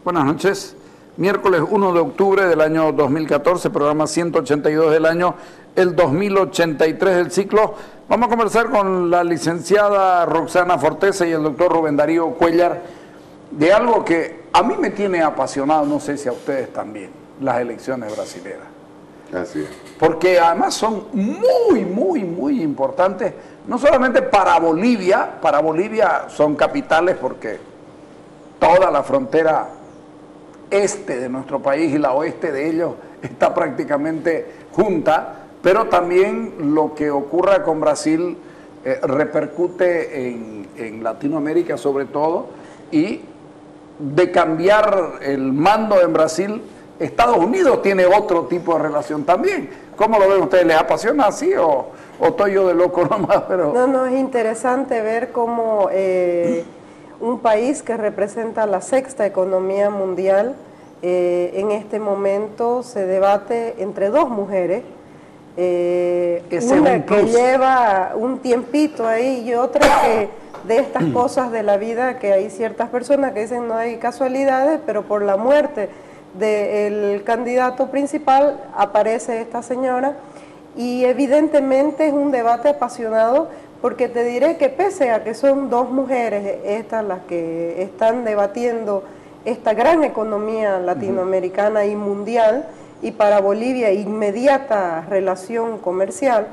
Buenas noches. Miércoles 1 de octubre del año 2014, programa 182 del año, el 2083 del ciclo. Vamos a conversar con la licenciada Roxana Forteza y el doctor Rubén Darío Cuéllar de algo que a mí me tiene apasionado, no sé si a ustedes también, las elecciones brasileras. Así es. Porque además son muy importantes, no solamente para Bolivia son capitales porque toda la frontera este de nuestro país y la oeste de ellos está prácticamente junta, pero también lo que ocurra con Brasil repercute en Latinoamérica sobre todo, y de cambiar el mando en Brasil, Estados Unidos tiene otro tipo de relación también. ¿Cómo lo ven ustedes? ¿Les apasiona así o estoy yo de loco nomás? Pero... No, es interesante ver cómo un país que representa la sexta economía mundial en este momento se debate entre dos mujeres, una que lleva un tiempito ahí y otra que de estas cosas de la vida, que hay ciertas personas que dicen no hay casualidades, pero por la muerte del candidato principal aparece esta señora, y evidentemente es un debate apasionado, porque te diré que pese a que son dos mujeres estas las que están debatiendo esta gran economía latinoamericana y mundial, y para Bolivia inmediata relación comercial,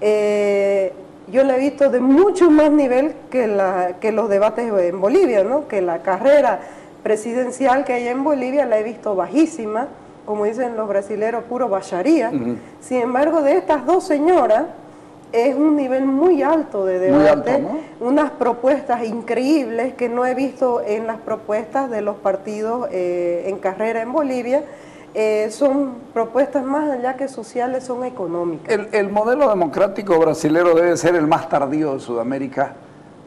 yo la he visto de mucho más nivel que los debates en Bolivia, ¿no? Que la carrera presidencial que hay en Bolivia la he visto bajísima, como dicen los brasileros, puro bacharía. Sin embargo, de estas dos señoras es un nivel muy alto de debate, alto, ¿no? Unas propuestas increíbles que no he visto en las propuestas de los partidos en carrera en Bolivia. Son propuestas más allá que sociales, son económicas. El modelo democrático brasilero debe ser el más tardío de Sudamérica,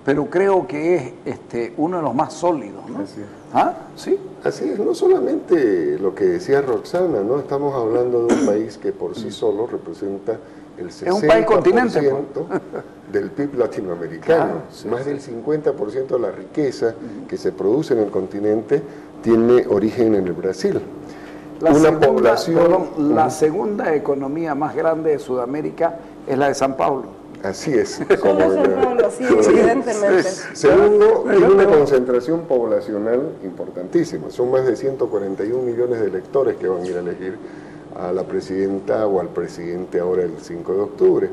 pero creo que es uno de los más sólidos, ¿no? Así es. ¿Ah? ¿Sí? Así es, no solamente lo que decía Roxana, ¿no? Estamos hablando de un país que por sí solo representa el 60% es un país continente, del PIB latinoamericano. Claro, sí, más del 50% de la riqueza que se produce en el continente tiene origen en el Brasil. La segunda economía más grande de Sudamérica es la de San Paulo. Así es. San Paulo, sí, evidentemente. Segundo, tiene una concentración poblacional importantísima. Son más de 141 millones de electores que van a ir a elegir a la presidenta o al presidente ahora el 5 de octubre.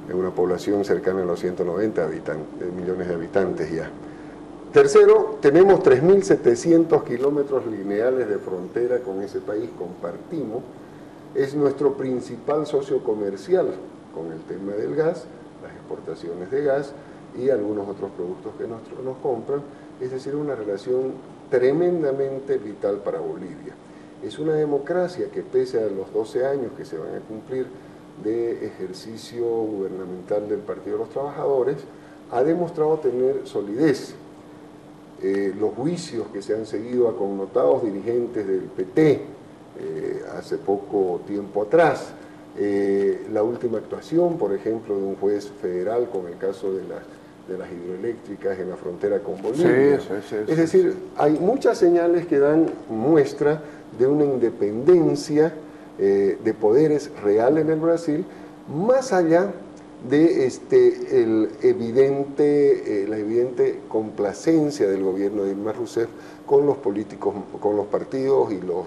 Es una población cercana a los 190 millones de habitantes ya. Tercero, tenemos 3.700 kilómetros lineales de frontera con ese país, compartimos. Es nuestro principal socio comercial con el tema del gas, las exportaciones de gas y algunos otros productos que nos compran. Es decir, una relación tremendamente vital para Bolivia. Es una democracia que, pese a los 12 años que se van a cumplir de ejercicio gubernamental del Partido de los Trabajadores, ha demostrado tener solidez. Los juicios que se han seguido a connotados dirigentes del PT hace poco tiempo atrás, la última actuación, por ejemplo, de un juez federal con el caso de las hidroeléctricas en la frontera con Bolivia. Es decir, hay muchas señales que dan muestra de una independencia de poderes real en el Brasil, más allá de la evidente complacencia del gobierno de Dilma Rousseff con los políticos, con los partidos y los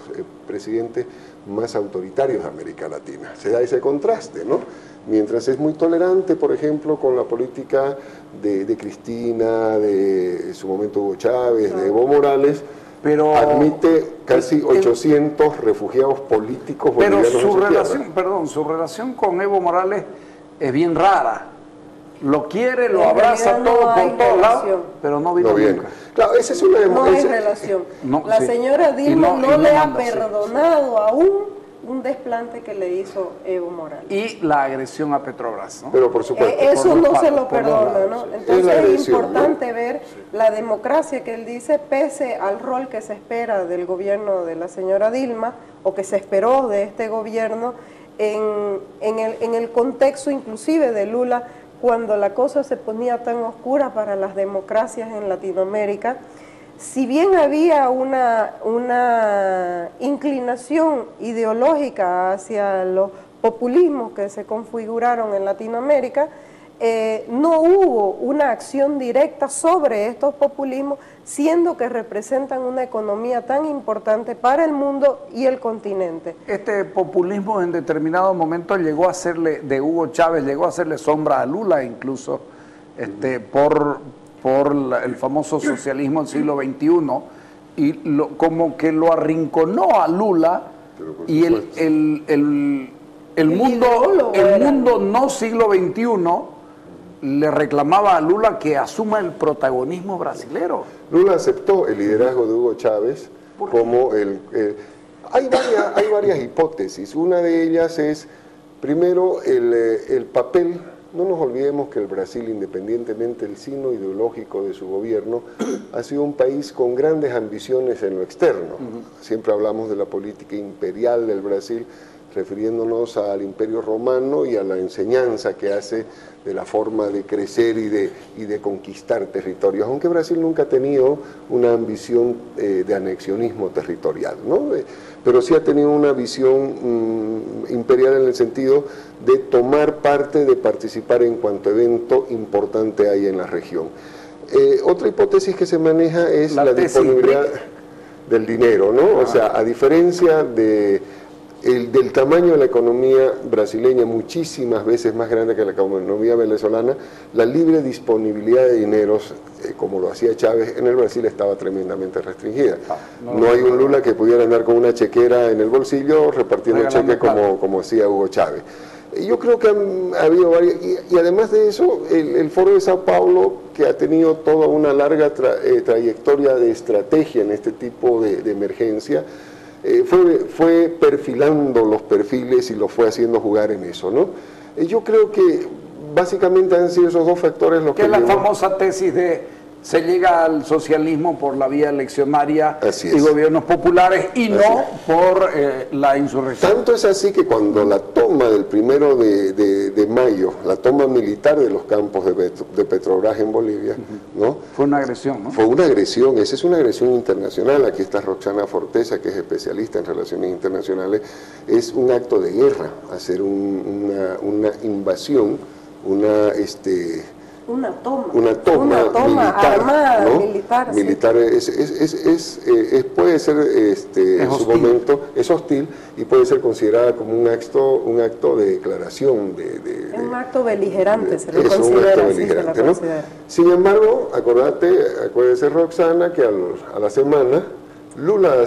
presidentes más autoritarios de América Latina. Se da ese contraste, ¿no? Mientras es muy tolerante, por ejemplo, con la política de Cristina, de su momento Hugo Chávez, de Evo Morales, pero admite casi 800 refugiados políticos bolivianos. Pero su relación con Evo Morales es bien rara. Lo quiere, lo abraza todo por todos lados, pero no vino nunca. Claro, esa es una no hay relación. La señora Dilma no le ha perdonado aún un desplante que le hizo Evo Morales. Y la agresión a Petrobras, ¿no? Pero por supuesto. Eso no se lo perdona, ¿no? Entonces es importante ver la democracia que él dice, pese al rol que se espera del gobierno de la señora Dilma, o que se esperó de este gobierno, en el contexto inclusive de Lula, cuando la cosa se ponía tan oscura para las democracias en Latinoamérica, si bien había una inclinación ideológica hacia los populismos que se configuraron en Latinoamérica, no hubo una acción directa sobre estos populismos, siendo que representan una economía tan importante para el mundo y el continente. Este populismo en determinado momento llegó a hacerle, de Hugo Chávez, llegó a hacerle sombra a Lula incluso, por el famoso socialismo del siglo XXI, y como que lo arrinconó a Lula, y el mundo no siglo XXI le reclamaba a Lula que asuma el protagonismo brasilero. Lula aceptó el liderazgo de Hugo Chávez como hay varias hipótesis. Una de ellas es, primero, el papel. No nos olvidemos que el Brasil, independientemente del signo ideológico de su gobierno, ha sido un país con grandes ambiciones en lo externo. Siempre hablamos de la política imperial del Brasil, refiriéndonos al Imperio Romano y a la enseñanza que hace de la forma de crecer y de conquistar territorios, aunque Brasil nunca ha tenido una ambición de anexionismo territorial, ¿no? Pero sí ha tenido una visión imperial en el sentido de tomar parte, de participar en cuanto evento importante hay en la región. Otra hipótesis que se maneja es la disponibilidad del dinero, ¿no? O sea, a diferencia del tamaño de la economía brasileña, muchísimas veces más grande que la economía venezolana, la libre disponibilidad de dineros, como lo hacía Chávez, en el Brasil estaba tremendamente restringida. No hay un Lula que pudiera andar con una chequera en el bolsillo repartiendo cheques como hacía Hugo Chávez. Yo creo que ha habido varias, y además de eso, el Foro de Sao Paulo, que ha tenido toda una larga trayectoria de estrategia en este tipo de emergencia, fue perfilando los perfiles y los fue haciendo jugar en eso, ¿no? Yo creo que básicamente han sido esos dos factores los que... es la famosa tesis de se llega al socialismo por la vía eleccionaria y gobiernos populares y no por la insurrección. Tanto es así que cuando la toma del 1 de mayo, la toma militar de los campos de Petrobras en Bolivia, ¿no? Fue una agresión, ¿no? Fue una agresión, esa es una agresión internacional. Aquí está Roxana Forteza, que es especialista en relaciones internacionales. Es un acto de guerra, hacer una invasión, una toma militar, armada, ¿no? militar, puede ser en su momento es hostil y puede ser considerada como un acto de declaración es un acto beligerante, se lo considera, un acto beligerante, ¿no? Sin embargo, acuérdese Roxana, que a la semana Lula da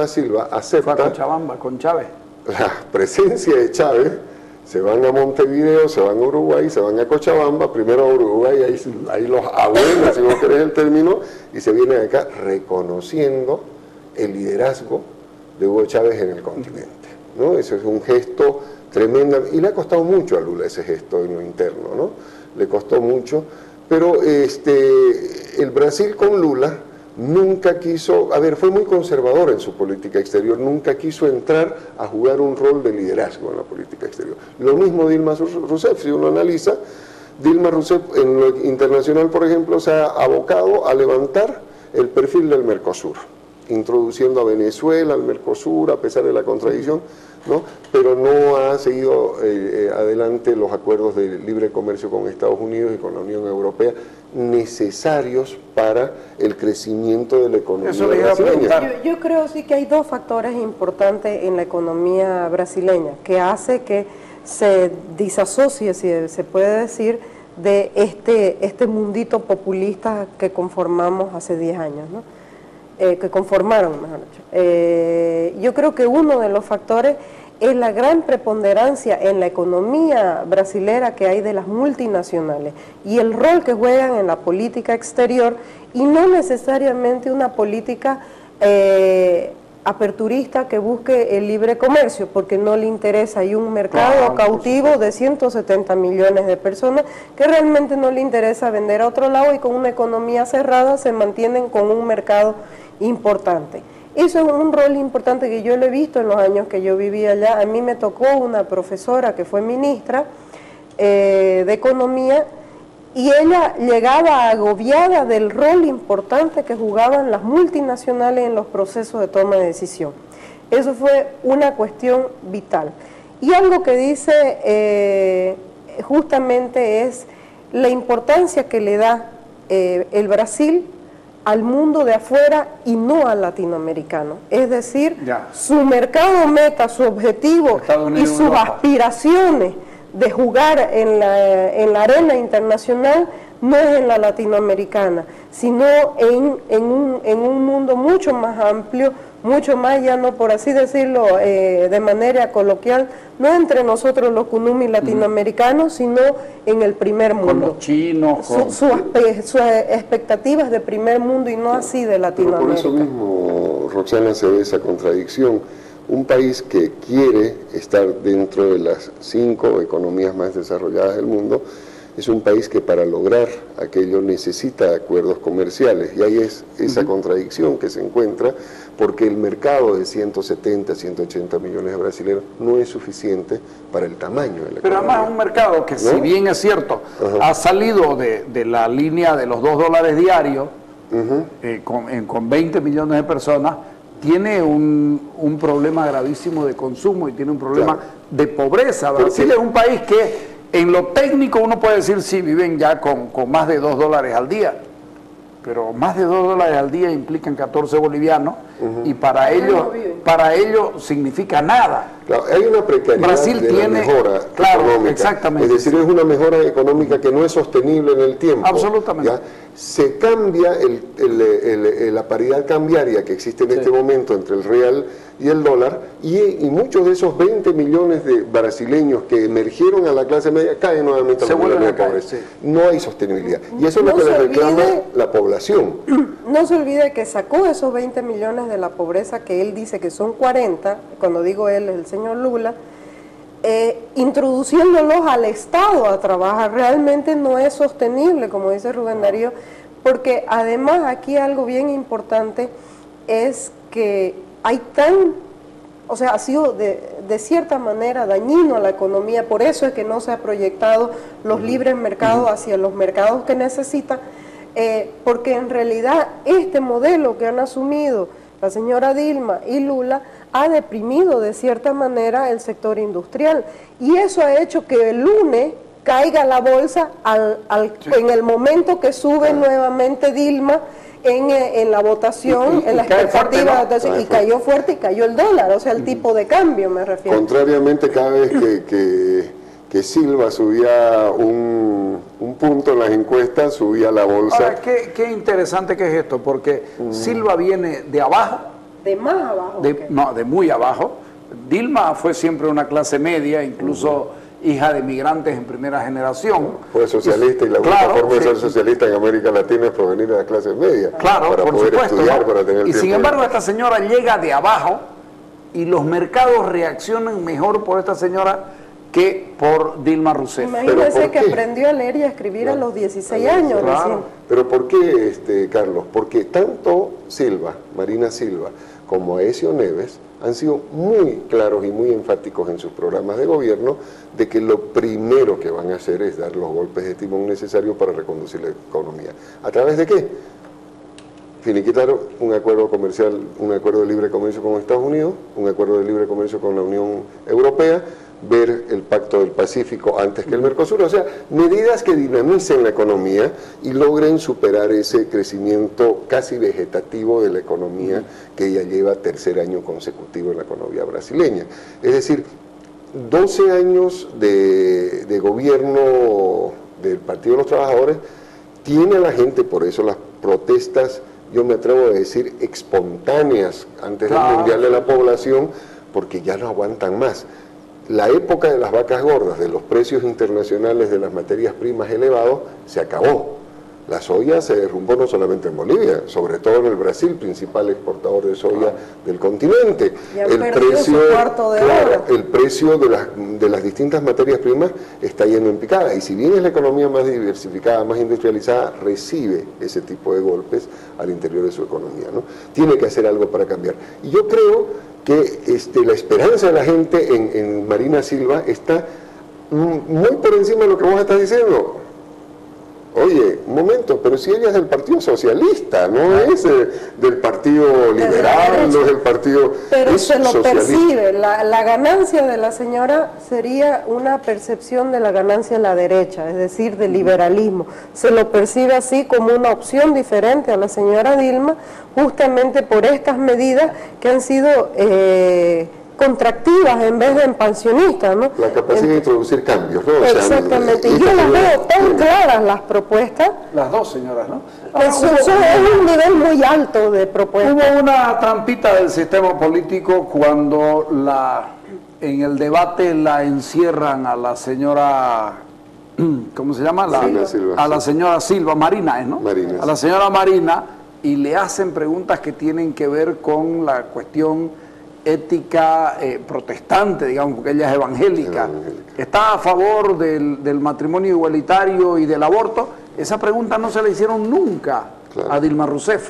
Silva acepta Cochabamba con Chávez, la presencia de Chávez. Se van a Montevideo, se van a Uruguay, se van a Cochabamba, primero a Uruguay, ahí los abuelos, si no querés el término, y se vienen acá reconociendo el liderazgo de Hugo Chávez en el continente, ¿no? Eso es un gesto tremendo, y le ha costado mucho a Lula ese gesto en lo interno, ¿no? Le costó mucho, pero el Brasil con Lula nunca quiso, fue muy conservador en su política exterior, nunca quiso entrar a jugar un rol de liderazgo en la política exterior. Lo mismo Dilma Rousseff, si uno analiza, Dilma Rousseff en lo internacional, por ejemplo, se ha abocado a levantar el perfil del Mercosur, introduciendo a Venezuela al Mercosur, a pesar de la contradicción, ¿no? Pero no ha seguido adelante los acuerdos de libre comercio con Estados Unidos y con la Unión Europea, necesarios para el crecimiento de la economía brasileña. Yo creo sí que hay dos factores importantes en la economía brasileña que hace que se disasocie, si se puede decir, de este mundito populista que conformamos hace 10 años, ¿no? Que conformaron, mejor dicho. Yo creo que uno de los factores es la gran preponderancia en la economía brasilera que hay de las multinacionales y el rol que juegan en la política exterior, y no necesariamente una política aperturista que busque el libre comercio, porque no le interesa. Hay un mercado cautivo de 170 millones de personas que realmente no le interesa vender a otro lado, y con una economía cerrada se mantienen con un mercado importante. Eso es un rol importante que yo lo he visto en los años que yo viví allá. A mí me tocó una profesora que fue ministra de Economía, y ella llegaba agobiada del rol importante que jugaban las multinacionales en los procesos de toma de decisión. Eso fue una cuestión vital. Y algo que dice justamente es la importancia que le da el Brasil al mundo de afuera y no al latinoamericano. Es decir, su mercado meta, su objetivo y sus aspiraciones de jugar en la arena internacional no es en la latinoamericana, sino en un mundo mucho más amplio, mucho más llano, por así decirlo, de manera coloquial, no entre nosotros los kunumi latinoamericanos, sino en el primer mundo. Con los chinos. Sus expectativas de primer mundo y no así de Latinoamérica. Pero por eso mismo, Roxana, se ve esa contradicción. Un país que quiere estar dentro de las 5 economías más desarrolladas del mundo, es un país que para lograr aquello necesita acuerdos comerciales, y ahí es esa contradicción que se encuentra, porque el mercado de 170, 180 millones de brasileños no es suficiente para el tamaño de la economía. Pero además un mercado que, ¿no?, si bien es cierto, ha salido de la línea de los $2 diarios, con 20 millones de personas, tiene un problema gravísimo de consumo y tiene un problema de pobreza. Brasil es un país que en lo técnico uno puede decir sí, viven ya con más de $2 al día, pero más de $2 al día implican 14 bolivianos y para ellos significa nada. Claro, hay una precariedad de la mejora económica. Exactamente. Es decir, es una mejora económica que no es sostenible en el tiempo. Absolutamente. ¿Ya? Se cambia la paridad cambiaria que existe en este momento entre el real y el dólar, y muchos de esos 20 millones de brasileños que emergieron a la clase media caen nuevamente a la de pobreza. No hay sostenibilidad. Y eso es lo que le reclama la población. No se olvide que sacó esos 20 millones de la pobreza, que él dice que son 40, cuando digo él es el señor Lula, introduciéndolos al Estado a trabajar. Realmente no es sostenible, como dice Rubén Darío, porque además aquí algo bien importante es que hay ha sido de cierta manera dañino a la economía, por eso es que no se ha proyectado los libres mercados hacia los mercados que necesita, porque en realidad este modelo que han asumido la señora Dilma y Lula ha deprimido de cierta manera el sector industrial, y eso ha hecho que el lunes caiga la bolsa en el momento que sube nuevamente Dilma en la votación, en la expectativa de votación, y cayó fuerte y cayó el dólar, o sea, el tipo de cambio me refiero. Contrariamente, cada vez que Silva subía un punto en las encuestas, subía la bolsa. Ahora, qué interesante que es esto, porque Silva viene de abajo. De más abajo. De muy abajo. Dilma fue siempre una clase media, incluso hija de migrantes en primera generación. Fue socialista, y la única forma de ser socialista en América Latina es provenir de la clase media. Claro, para por poder supuesto, estudiar, ¿no? para tener y sin tiempo embargo esta señora llega de abajo y los mercados reaccionan mejor por esta señora que por Dilma Rousseff. Imagínese que aprendió a leer y a escribir a los 16 años recién. Pero ¿por qué, Carlos? Porque tanto Marina Silva, como Aécio Neves han sido muy claros y muy enfáticos en sus programas de gobierno de que lo primero que van a hacer es dar los golpes de timón necesarios para reconducir la economía. ¿A través de qué? Finiquitar un acuerdo comercial, un acuerdo de libre comercio con Estados Unidos, un acuerdo de libre comercio con la Unión Europea, ver el Pacto del Pacífico antes que el Mercosur, o sea, medidas que dinamicen la economía y logren superar ese crecimiento casi vegetativo de la economía que ya lleva tercer año consecutivo en la economía brasileña. Es decir, 12 años de gobierno del Partido de los Trabajadores tiene a la gente, por eso las protestas, yo me atrevo a decir, espontáneas antes del Mundial de la Población, porque ya no aguantan más. La época de las vacas gordas, de los precios internacionales de las materias primas elevados, se acabó. La soya se derrumbó no solamente en Bolivia, sobre todo en el Brasil, principal exportador de soya del continente. El precio de las distintas materias primas está yendo en picada, y si bien es la economía más diversificada, más industrializada, recibe ese tipo de golpes al interior de su economía, ¿no? Tiene que hacer algo para cambiar. Y yo creo que la esperanza de la gente en Marina Silva está muy por encima de lo que vos estás diciendo. Oye, un momento, pero si ella es del Partido Socialista, no es del Partido Liberal, no es del Partido... Pero se lo socialista. percibe, la ganancia de la señora sería una percepción de la ganancia de la derecha, es decir, del liberalismo. Se lo percibe así como una opción diferente a la señora Dilma, justamente por estas medidas que han sido... contractivas en vez de expansionistas, ¿no? La capacidad de introducir cambios, ¿no? Exactamente, y yo las veo tan claras las propuestas. Las dos señoras, ¿no? Eso es un nivel muy alto de propuestas. Hubo una trampita del sistema político cuando en el debate la encierran a la señora, ¿cómo se llama? Silva. A la señora Silva, Marina, ¿no? Marina, a la señora Marina, y le hacen preguntas que tienen que ver con la cuestión ética protestante, digamos, porque ella es evangélica. ¿Está a favor del matrimonio igualitario y del aborto? Esa pregunta no se la hicieron nunca a Dilma Rousseff.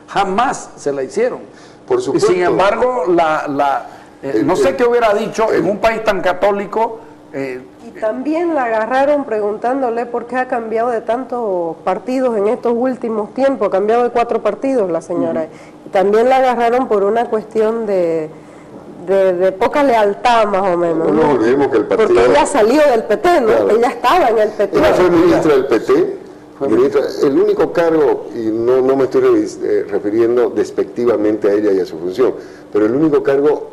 Jamás se la hicieron. Por supuesto. Y sin embargo, no sé qué hubiera dicho en un país tan católico. Y también la agarraron preguntándole por qué ha cambiado de tantos partidos en estos últimos tiempos. Ha cambiado de 4 partidos la señora. Y también la agarraron por una cuestión de poca lealtad, más o menos. No olvidemos que el partido... Porque ella salió del PT, ¿no? Claro. Ella estaba en el PT. Ella fue ministra del PT. El único cargo, y no me estoy refiriendo despectivamente a ella y a su función, pero el único cargo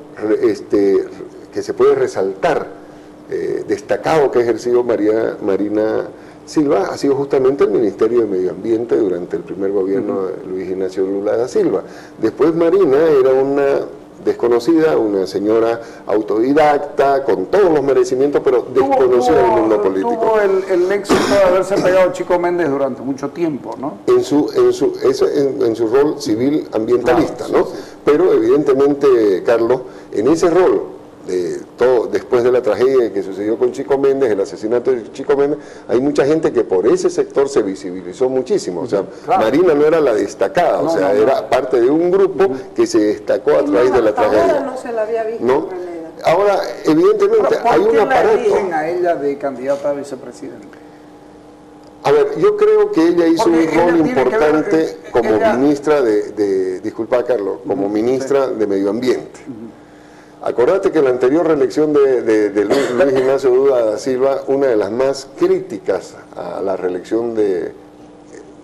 que se puede resaltar, destacado que ha ejercido Marina Silva, ha sido justamente el Ministerio de Medio Ambiente durante el primer gobierno de Luis Ignacio Lula da Silva. Después Marina era una desconocida, una señora autodidacta, con todos los merecimientos, pero desconocida del mundo político. Tuvo el éxito de haberse pegado a Chico Méndez durante mucho tiempo, ¿no? En su rol civil ambientalista, claro, ¿no? Sí. Pero evidentemente, Carlos, en ese rol, después de la tragedia que sucedió con Chico Méndez, el asesinato de Chico Méndez, hay mucha gente que por ese sector se visibilizó muchísimo. O sea, claro. Marina no era la destacada, era parte de un grupo que se destacó a través de la tragedia. No se la había visto. ¿No? Ahora, evidentemente, hay un aparato. ¿Por qué la eligen a ella de candidata a vicepresidente? A ver, yo creo que ella hizo un rol importante como ministra disculpa Carlos, como ministra de Medio Ambiente. Acordate que en la anterior reelección de Luis Ignacio Lula da Silva, una de las más críticas a la reelección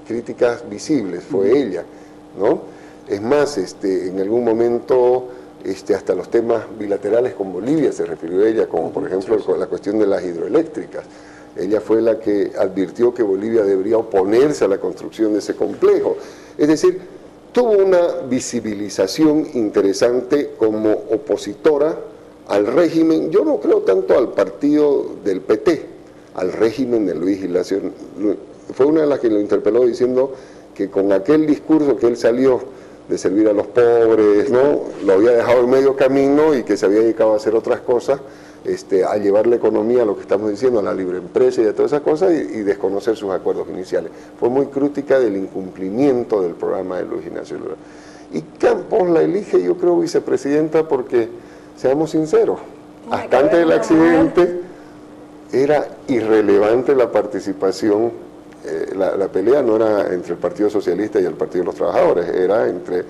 críticas visibles fue ella, ¿no? Es más, en algún momento hasta los temas bilaterales con Bolivia se refirió a ella, como por ejemplo la cuestión de las hidroeléctricas. Ella fue la que advirtió que Bolivia debería oponerse a la construcción de ese complejo. Es decir, tuvo una visibilización interesante como opositora al régimen, yo no creo tanto al partido del PT, al régimen de Luis Ignacio. Fue una de las que lo interpeló diciendo que con aquel discurso que él salió de servir a los pobres, ¿no? Lo había dejado en medio camino y que se había dedicado a hacer otras cosas, a llevar la economía a lo que estamos diciendo, a la libre empresa y a todas esas cosas, y desconocer sus acuerdos iniciales. Fue muy crítica del incumplimiento del programa de Luis Ignacio Lula. Y Campos la elige, yo creo, vicepresidenta porque, seamos sinceros, hasta antes del accidente era irrelevante la participación, la pelea no era entre el Partido Socialista y el Partido de los Trabajadores, era entre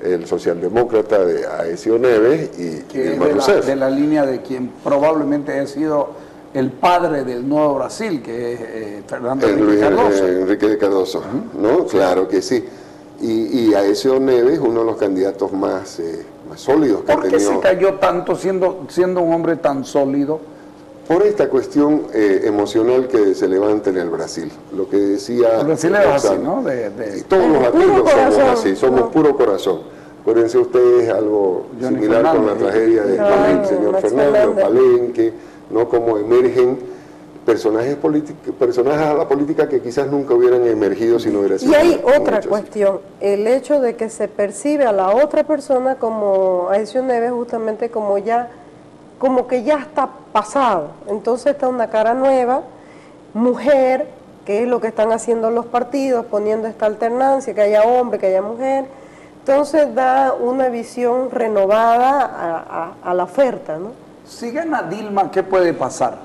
el socialdemócrata de Aécio Neves y Dilma Rousseff. De la línea de quien probablemente haya sido el padre del Nuevo Brasil, que es Fernando Henrique Cardoso. Enrique de Cardoso, ¿no? Claro que sí. Y Aécio Neves, uno de los candidatos más sólidos que ha tenido. ¿Por qué se cayó tanto siendo un hombre tan sólido? Por esta cuestión emocional que se levanta en el Brasil. Lo que decía... El Brasil es así, ¿no? Todos los latinos somos así, somos puro corazón. Acuérdense ustedes algo Johnny similar Fernández, con la tragedia del señor Fernando, Palenque, ¿no? Como emergen personajes a la política que quizás nunca hubieran emergido si no hubiera sido. Y hay otra cuestión, el hecho de que se percibe a la otra persona como Aécio Neves justamente como que ya está pasado. Entonces está una cara nueva, mujer, que es lo que están haciendo los partidos, poniendo esta alternancia, que haya hombre, que haya mujer. Entonces da una visión renovada a la oferta, ¿no? Si gana Dilma, ¿qué puede pasar?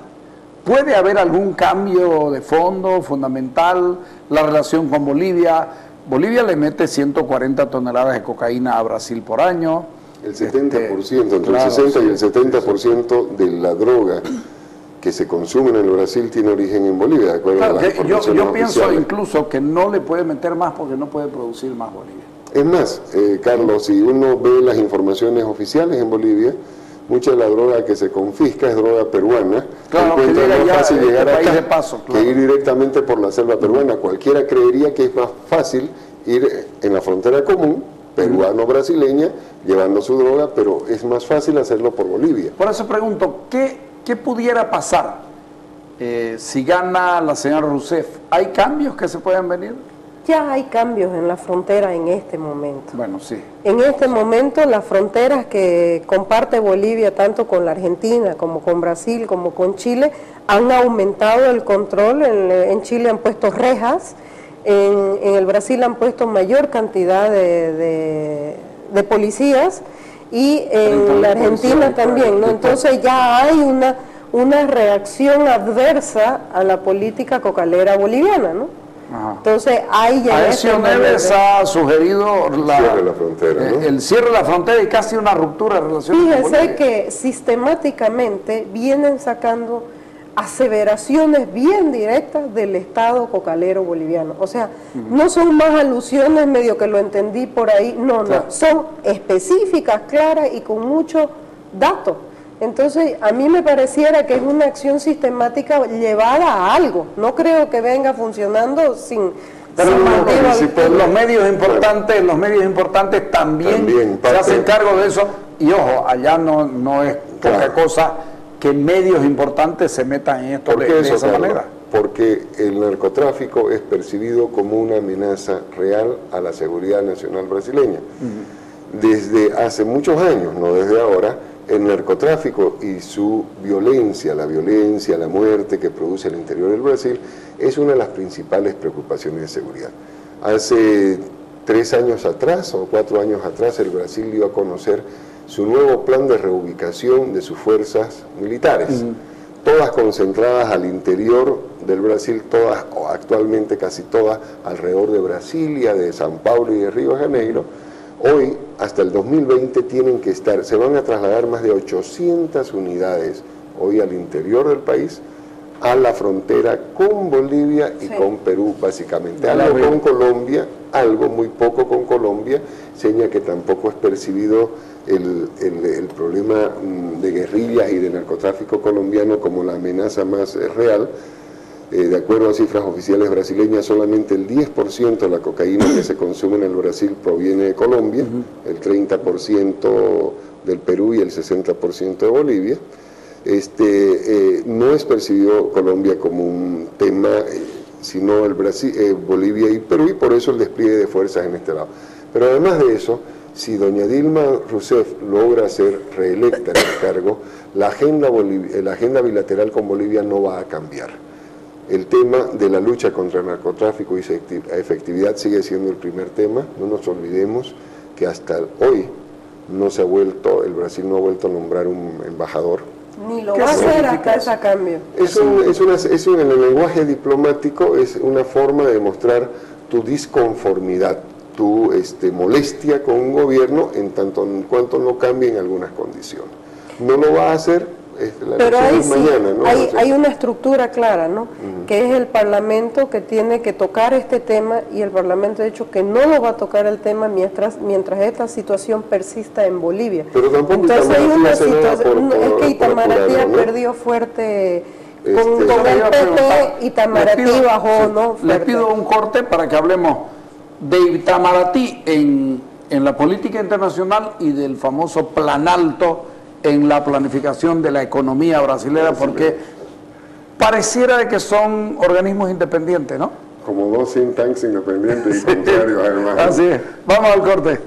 ¿Puede haber algún cambio de fondo fundamental? La relación con Bolivia. Bolivia le mete 140 toneladas de cocaína a Brasil por año. El 70%, entre claro, el 60 y el sí, 70% de la droga que se consume en el Brasil tiene origen en Bolivia, de acuerdo Claro, a las informaciones yo pienso oficiales. incluso que no le puede meter más porque no puede producir más Bolivia. Es más, Carlos, si uno ve las informaciones oficiales en Bolivia, mucha de la droga que se confisca es droga peruana. Claro, que encuentra llega más ya fácil a llegar este país acá de paso, claro. que ir directamente por la selva peruana. Cualquiera creería que es más fácil ir en la frontera común, peruano-brasileña, llevando su droga, pero es más fácil hacerlo por Bolivia. Por eso pregunto, ¿qué pudiera pasar si gana la señora Rousseff? ¿Hay cambios que se pueden venir? Ya hay cambios en la frontera en este momento. Bueno, sí. En este momento las fronteras que comparte Bolivia, tanto con la Argentina como con Brasil, como con Chile, han aumentado el control. En Chile han puesto rejas, en el Brasil han puesto mayor cantidad de policías y en la Argentina también, ¿no? Entonces ya hay una reacción adversa a la política cocalera boliviana, ¿no? Ajá. Entonces hay ya... Aécio Neves ha sugerido Cierre de la frontera, ¿no? el cierre de la frontera y casi una ruptura de relaciones con Fíjense Bolivia. que sistemáticamente vienen sacando aseveraciones bien directas del Estado cocalero boliviano. O sea, no son más alusiones medio que lo entendí por ahí, no, Claro. son específicas, claras y con mucho dato. Entonces, a mí me pareciera que es una acción sistemática llevada a algo. No creo que venga funcionando sin... Pero sin motivo alguno. los medios importantes también se hacen cargo de eso. Y ojo, allá no es poca cosa que medios importantes se metan en esto de esa manera. Porque el narcotráfico es percibido como una amenaza real a la seguridad nacional brasileña. Desde hace muchos años, no desde ahora, el narcotráfico y su violencia, la muerte que produce el interior del Brasil, es una de las principales preocupaciones de seguridad. Hace 3 años atrás o 4 años atrás, el Brasil dio a conocer su nuevo plan de reubicación de sus fuerzas militares, todas concentradas al interior del Brasil, todas, o actualmente casi todas, alrededor de Brasilia, de São Paulo y de Río de Janeiro. Hoy, hasta el 2020, se van a trasladar más de 800 unidades hoy al interior del país, a la frontera con Bolivia y con Perú, básicamente. Algo con Colombia, algo muy poco con Colombia, seña que tampoco es percibido el problema de guerrillas y de narcotráfico colombiano como la amenaza más real. De acuerdo a cifras oficiales brasileñas, solamente el 10% de la cocaína que se consume en el Brasil proviene de Colombia, el 30% del Perú y el 60% de Bolivia. No es percibido Colombia como un tema, sino Bolivia y Perú, y por eso el despliegue de fuerzas en este lado. Pero además de eso, si doña Dilma Rousseff logra ser reelecta en el cargo, la agenda bilateral con Bolivia no va a cambiar. El tema de la lucha contra el narcotráfico y su efectividad sigue siendo el primer tema. No nos olvidemos que hasta hoy el Brasil no ha vuelto a nombrar un embajador. Ni lo va a hacer hasta ese cambio. En el lenguaje diplomático es una forma de demostrar tu disconformidad, tu molestia con un gobierno en tanto en cuanto no cambien algunas condiciones. No lo va a hacer. Pero ahí sí, mañana, ¿no? hay una estructura clara, ¿no? Que es el Parlamento que tiene que tocar este tema, y el Parlamento ha dicho que no lo va a tocar el tema mientras esta situación persista en Bolivia. Pero tampoco entonces hay una situación, es que Itamaraty ha perdido fuerte con el PP, Itamaraty bajó, ¿no? Le pido un corte para que hablemos de Itamaraty en la política internacional y del famoso Plan Alto en la planificación de la economía brasilera, porque pareciera de que son organismos independientes, ¿no? Como 2 think tanks independientes y contrarios, además. Así es. Vamos al corte.